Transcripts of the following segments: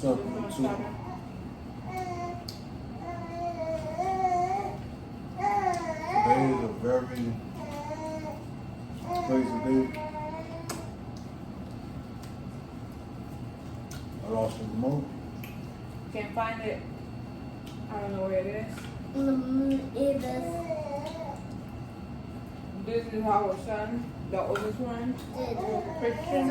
What's up, man? Too? Today is a very crazy day. I lost the remote. Can't find it. I don't know where it is. It is. This is our son, the oldest one, Christian.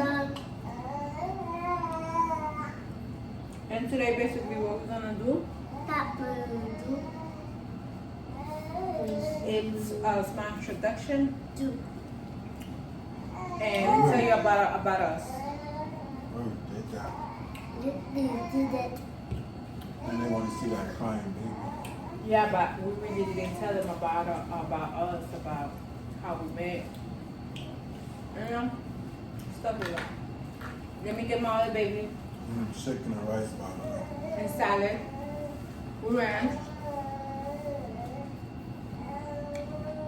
And today, basically, what we're gonna do is a small introduction and tell you about us. Oh, did that. And they want to see that crying baby. Yeah, but we really didn't tell them about us, about how we met. You know, stuff like that. Let me get my other baby Chicken and rice, by the way. and salad. We ran.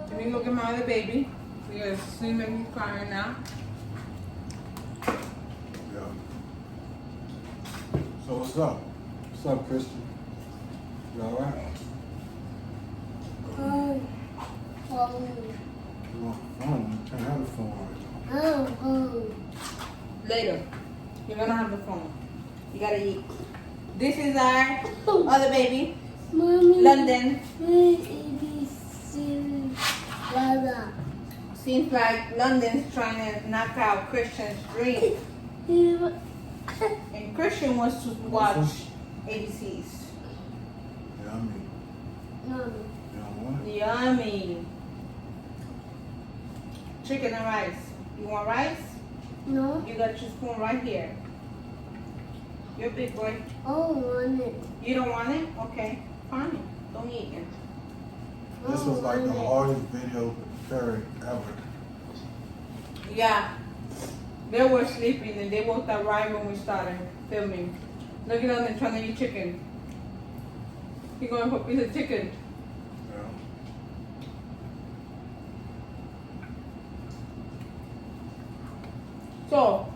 Let me go get my other baby because she made me crying now. Yeah. So what's up? What's up, Christian? You alright? You want a phone? You can't have a phone right now. Later, you're gonna have the phone. You gotta eat. This is our other baby, London. Seems like London's trying to knock out Christian's dream. And Christian wants to watch ABCs. Yummy. You don't want it? Yummy. Chicken and rice. You want rice? No. You got your spoon right here. You're a big boy. Oh, want it. You don't want it? Okay, fine. Don't eat it. This was like the hardest video carry ever. Yeah. They were sleeping and they woke up right when we started filming. Look at them trying to eat chicken. He going for a piece of chicken. Yeah. So,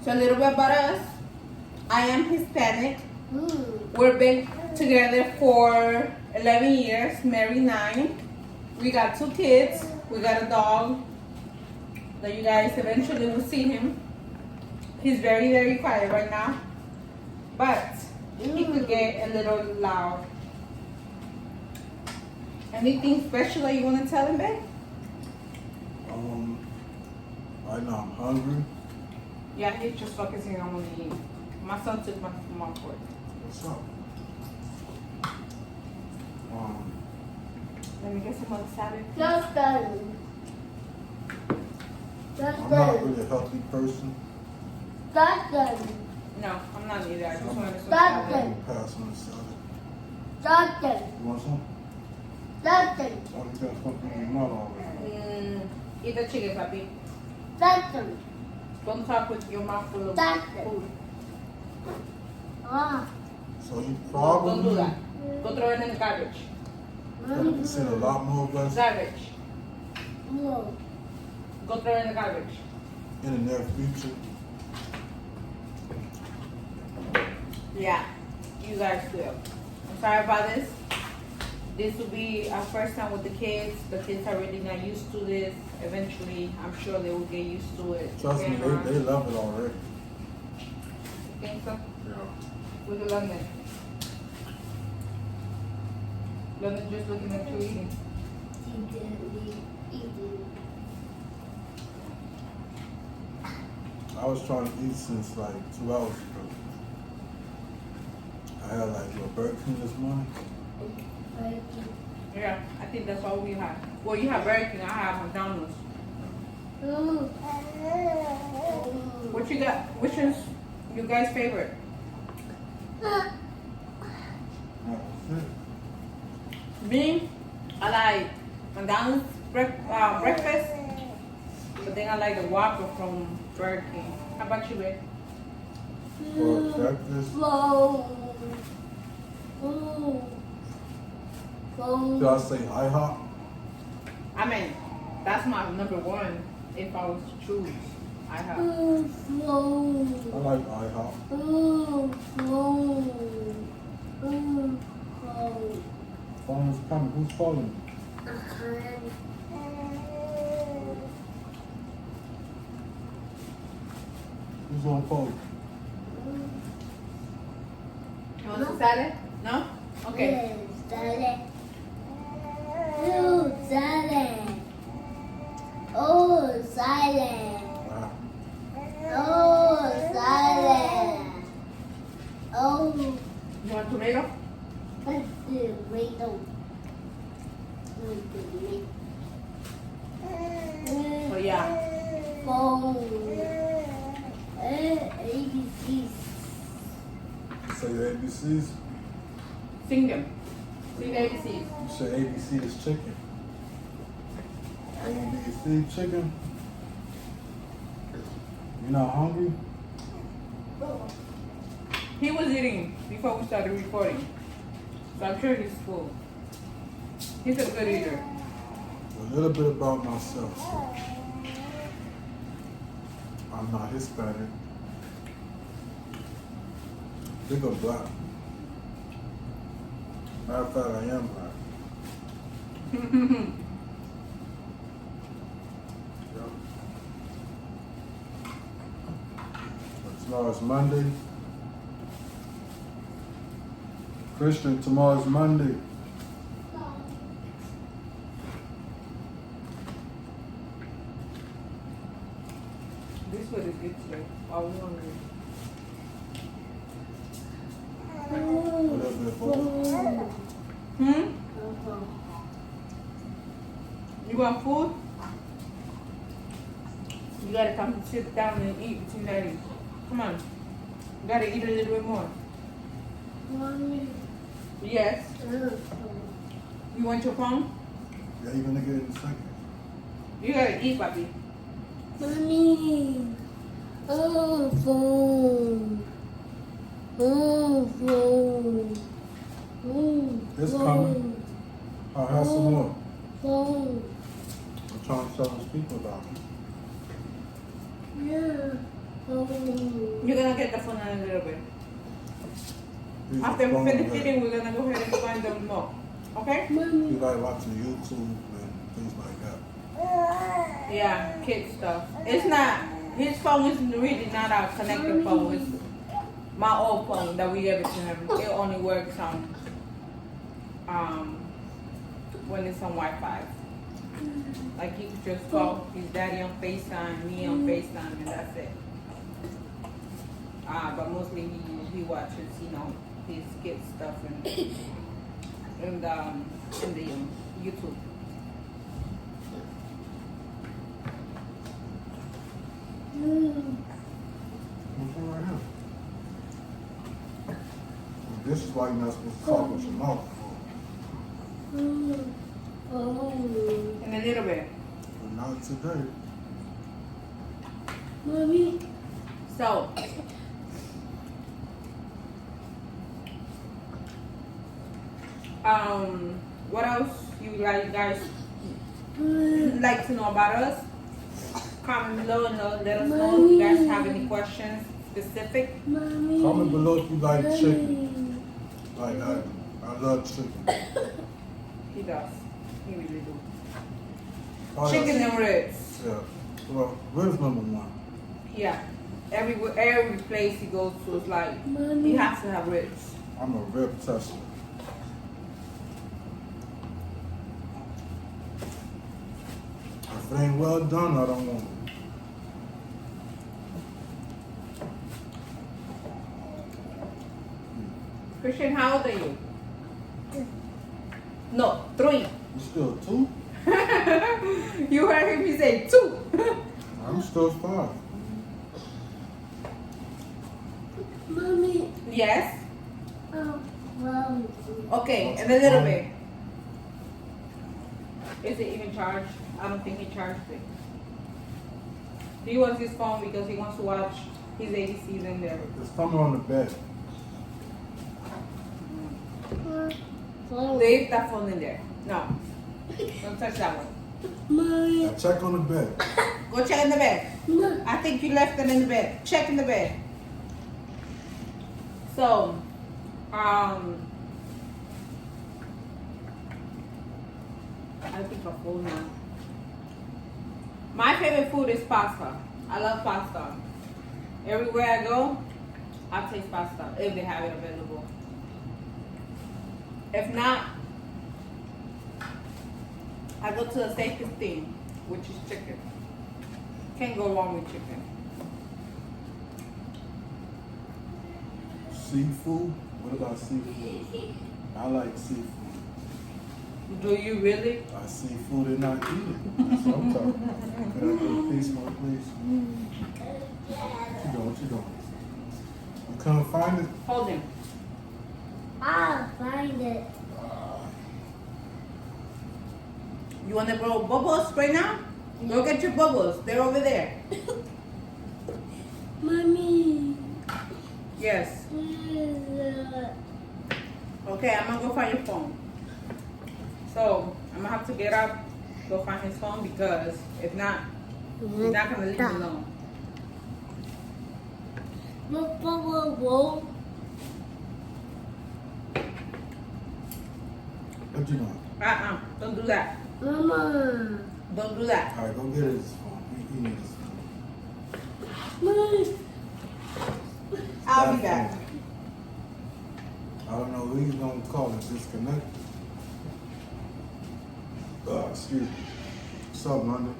so a little bit about us. I am Hispanic. We've been together for 11 years, married 9. We got 2 kids. We got a dog that you guys eventually will see him. He's very, very quiet right now, but he could get a little loud. Anything special that you want to tell him, babe? Right now I'm hungry. Yeah, he's just focusing on what he eat. My son took my fork. What's up? Let me get some other salad. Just done. Just I'm not done. really a healthy person. Just done. No, I'm not either. I just wanted some That's salad. I'm gonna pass on the salad. Just done. You want some? Just done. Oh, you got something in your mouth already. Eat the chicken, papi. Just done. Don't talk with your mouth full of That's food. Ah. So you Don't probably do that. Go throw it in the garbage. gonna be seeing a lot more of us Garbage. No. Go throw it in the garbage. in the near future. Yeah, you guys will. I'm sorry about this. This will be our first time with the kids. The kids are really not used to this. Eventually, I'm sure they will get used to it. Trust me, they love it already. You think so? Yeah. Look at London. London just looking at you eating. I was trying to eat since like 2 hours ago. I had like a Burger King this morning. Yeah, I think that's all we have. Well, you have Burger King, I have McDonald's. What you got? Which is your guys' favorite? That was it. Me, I like McDonald's breakfast, but then I like the Whopper from Burger King. How about you, babe? For breakfast, should I say IHOP? I mean, That's my number one. If I was to choose, I have. I like IHOP. Phone is coming. Who's calling? Who's on phone? You want some salad? No? Okay. Salad. Oh, salad. Oh, salad. Ah, Oh, salad. Oh, You want tomato? what's the tomato? Oh yeah. ABCs. say your ABCs. Sing them. Sing the ABCs. You say ABC is chicken. ABC chicken. You not hungry? He was eating before we started recording, so I'm sure he's full. He's a good eater. A little bit about myself. I'm not Hispanic. I think I'm black. Matter of fact, I am black. Yep. But tomorrow's Monday. Christian, tomorrow's Monday. This food is good today. Are we hungry? Whatever it was. You want food? You gotta come and sit down and eat between that. Come on. You gotta eat a little bit more. Mommy. Yes. You want your phone? Yeah, you're gonna get it in a second. You gotta eat, papi. Mommy. Oh, phone. Oh, phone. It's coming. I'll have some more. Phone. I'm trying to tell those people about it. Yeah. Phone. You're gonna get the phone in a little bit. He's After we phone finish away. eating, we're gonna go ahead and find them more. Okay? Mommy. You like watching YouTube and things like that. Yeah, kid stuff. It's not, his phone is really not our connected phone. It's my old phone that we gave it to him. It only works on, when it's on Wi-Fi. Like he could just call his daddy on FaceTime, me on FaceTime, and that's it. But mostly he watches, his kid stuff and in the YouTube. What's wrong right here? This is why you're not supposed to talk with your mouth full. In a little bit. But not today. Mommy. So, what else you guys like to know about us? Comment below and let us know if you guys have any questions specific. Mommy. Comment below if you like chicken. Like I love chicken. He does. He really do. Oh, Chicken yes. and ribs. Yeah. Well, ribs number one. Yeah. Every place he goes to is like Mommy. he has to have ribs. I'm a rib tester. If it ain't well done, I don't want it. Christian, how old are you? No, 3. You still 2? You heard him, he said 2. I'm still 5. Mommy. Yes. Oh, wow. Okay, and a little bit. Is it even charged? I don't think he charged it. He wants his phone because he wants to watch his ABCs in there. It's coming on the bed. Phone. Leave that phone in there. No. Don't touch that one. Mommy. Now check on the bed. Go check in the bed. No. I think you left them in the bed. Check in the bed. So, I think I'm full now. My favorite food is pasta. I love pasta. Everywhere I go, I taste pasta if they have it available. If not, I go to the safest thing, which is chicken. Can't go wrong with chicken. Seafood? What about seafood? I like seafood. Do you really? I see food and not eat it. That's what I'm talking about. Could I get a piece more, please? What you doing? You couldn't find it? Hold him. I'll find it. You want to blow bubbles right now? Go get your bubbles. They're over there. Mommy. Yes. Okay, I'm going to go find your phone. So, I'm going to have to get up, go find his phone, because if not, he's not going to leave me alone. Look, whoa. What you doing? Don't do that. Mama. Don't do that. All right, go get his phone. He needs his phone. Mommy. I'll be That back. phone. I don't know who he's going to call and disconnect. Excuse me. What's up, London?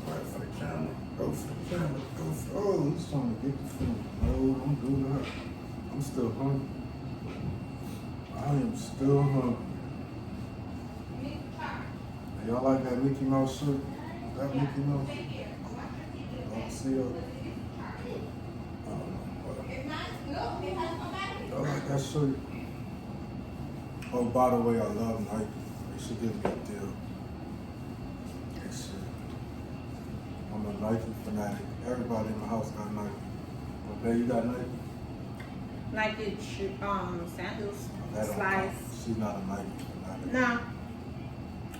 All right, for the camera. Go for the camera. Go for. Oh, he's trying to get the phone. No, don't do that. I'm still hungry. I am still hungry. Y'all like that Mickey Mouse shirt? That Mickey Mouse? Don't see it. Y'all like that shirt? Oh, by the way, I love Nike. They should give me a deal. That shit. I'm a Nike fanatic. Everybody in my house got Nike. Okay, you got Nike? Nike sandals, That don't slides. count. She's not a Nike fanatic. Nah.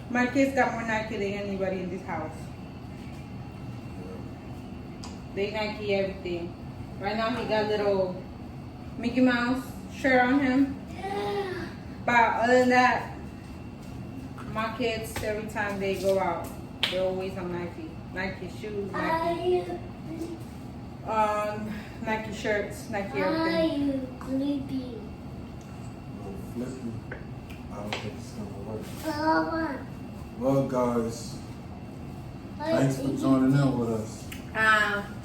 My kids got more Nike than anybody in this house. They Nike everything. Right now he got a little Mickey Mouse shirt on him. But other than that, my kids, every time they go out, they're always on Nike. Nike shoes, Nike, Nike shirts, Nike Are everything. you sleeping? Flippy. I don't think it's gonna work. Mama. Well, guys, thanks for joining in with us.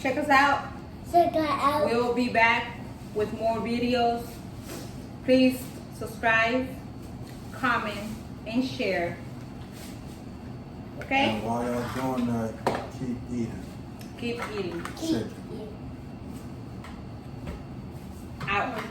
Check us out. Check it out. We will be back with more videos. Please subscribe, comment, and share. Okay? And while y'all doing that, keep eating. Keep eating. Chicken. Out.